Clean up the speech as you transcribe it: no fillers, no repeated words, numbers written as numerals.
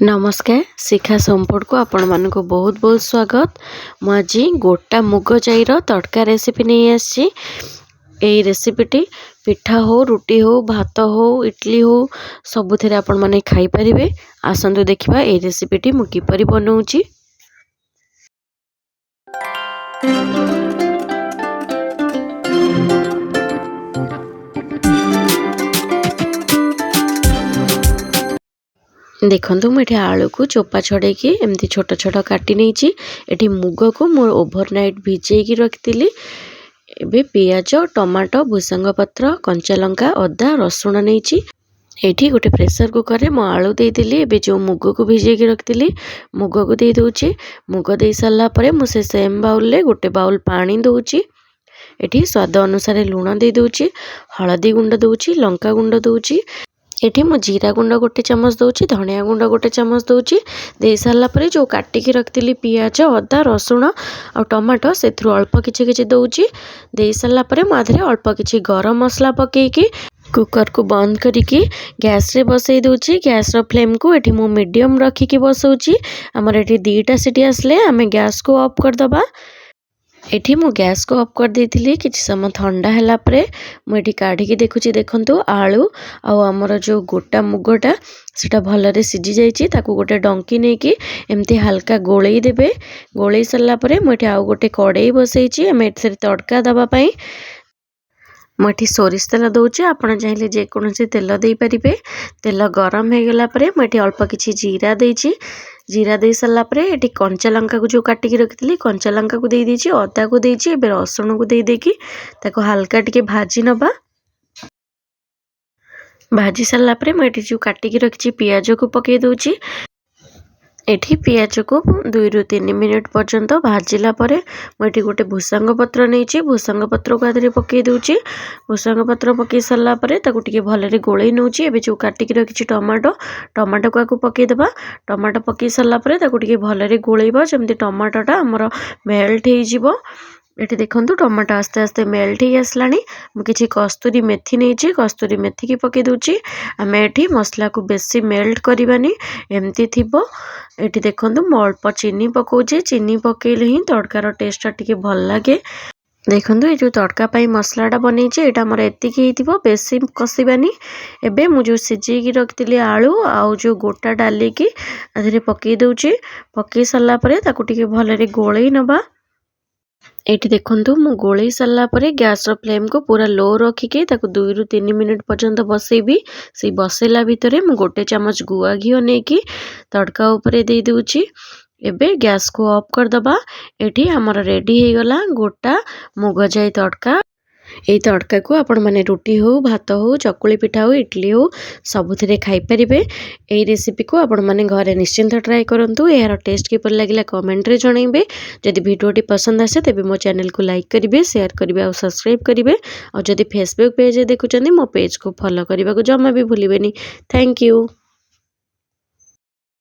नमस्कार शिखा संपड़ को आपण मानक बहुत बहुत स्वागत। मुझे गोटा मुग जाईर तड़का रेसिपी नहीं आसी। यही रेसिपीटी पिठा हो रुटी हो भात हो इडली हो सबुथिरे आपण माने खाई परिबे। आसंतु देखिबा ए रेसिपीटी मु किपरि बनाउची। देखंतु मुझे आलू को चोपा छड़े की एमती छोट छोट काटी नहीं। एटी मुग को मु ओभरनाइट भिजेकी रखी। एबे पियाज टमाटो भूसंग पत्र कंचा लंका अदा रसुण नहीं। एठी गोटे प्रेसर कुकर में आलू देइली। एबे जो मुग को भिजेकी रखी मुग को दे दूची। मुग दे सारा पर मुझे सेम बाउल ले गोटे बाउल पानी दूची। एठी स्वाद अनुसार लुण दे दूची, हलदी गुंड दूची, लंका गुंड दूची। एठी मु जीरा गुंड गोटे चमच दूची, धनिया गुंड गोटे चमच दूची। दे सारा पर जो काटिकी रखी पियाज अदा रसुण और टमाटो से अल्प किछि दूची। दे सारा पर मुझे अल्प किछि गरम मसला पकेकी कुकर को बंद करिकी गैस रे बसई दूची। गैस रो फ्लेम को एठी मु मीडियम रखिकी बसौची। हमर एठी 2टा सीटी आसले आमे गैस को ऑफ कर दबा। एठी मु गैस को ऑफ कर देइथिली। किछि समय ठंडा हैला परे मु एठी काढिकी देखुची। देखंतु आलू आ हमर जो गोटा मुगटा सेटा भलरे सिझी जाइछि। ताकू गोटे डंकी नेकी एमती हल्का गोळेई देबे। गोळेई सरला परे मु एठी आ गोटे कड़ाई बसैछि। हम एठी तड़का दबा पई मुझे सोरिष तेल दूचे। आपड़ चाहिए जेकोसी तेल दे पारे। तेल गरम हो गला मुझे अल्प किछि जीरा देइछि। जीरा दे सारा पर ये कंचा लंका को जो काटिकी रखी कंचा लंका को दे दीजिए, अदा को देइछि। एबे रसुण को दे देकी ताको हल्का टिके भाजी नबा। भाजी सारा पर मुझे जो काटिकी रखी पियाज को पके दूची। एठी पियाज को 2 ରୁ 3 मिनट पर्यंत भाजिला परे मुझे गोटे भूसंग पत्र नहीं। भूसंग पत्र को आदि पकई दूची। भूसंग पत्र पकई सारा पर टिके भलरे गोलई नौची। एबे जो काटिकी रखी टमाटो टमाटो को पकई देबा। टमाटो पकई सारा पर टिके भलरे गोलैबा जमती टमाटोटा हमर मेल्ट हो जिवो। एठी देखंतु टमाटो आस्ते आस्ते मेल्ट ही आसलानी। मु किछि कस्तूरी मेथी नहीं। कस्तूरी मेथी की पके दूची। आमे एठी मसला को बेसी मेल्ट करबानी एमती थिबो। एठी देखंतु मु अल्प चीनी पकाउची। चीनी पकेले ही तड़कार टेस्ट टिके भल लागे। देखंतु ये जो तड़का पाई मसलाटा बनैछि एटा हमर एतिकी हिथिबो, बेसी कसिबानी। एबे मु जो सिझेकी रखतिली आलू आउ जो गोटा डाली की आधरे पके दूची। पके सारा परे ताकू टिके भलरे गोळेई नबा। एठी देखंतु मु गोळेई सारा परे गैस रो फ्लेम को पूरा लो रखिके ताकू 2 ରୁ 3 मिनट पर्यंत बसैबी। से बसैला भितरे मु गोटे चमच गुआ घिओ नेकी तड़का ऊपर दे दूची। एबे गैस को ऑफ कर दबा। एठी हमर रेडी हो गला गोटा मुग जाई तड़का। एई तड़का को आपण माने रुटी हो भात हो चकुली पिठा हो इडली हो सबुथिरे खाई परिबे। एई रेसिपी को आपण माने घरे निश्चिंत ट्राई करंतु। यार टेस्ट किपर लागिला कमेंट रे जणाइबे। जदि वीडियोटी पसंद आसे तेबे मो चैनल को लाइक करिवे, शेयर करिवे और सब्सक्राइब करिवे। और जदि फेसबुक पेज देखुचंदी मो पेज को फॉलो करबा को जम्मा भी भूलिबेनी। Thank you.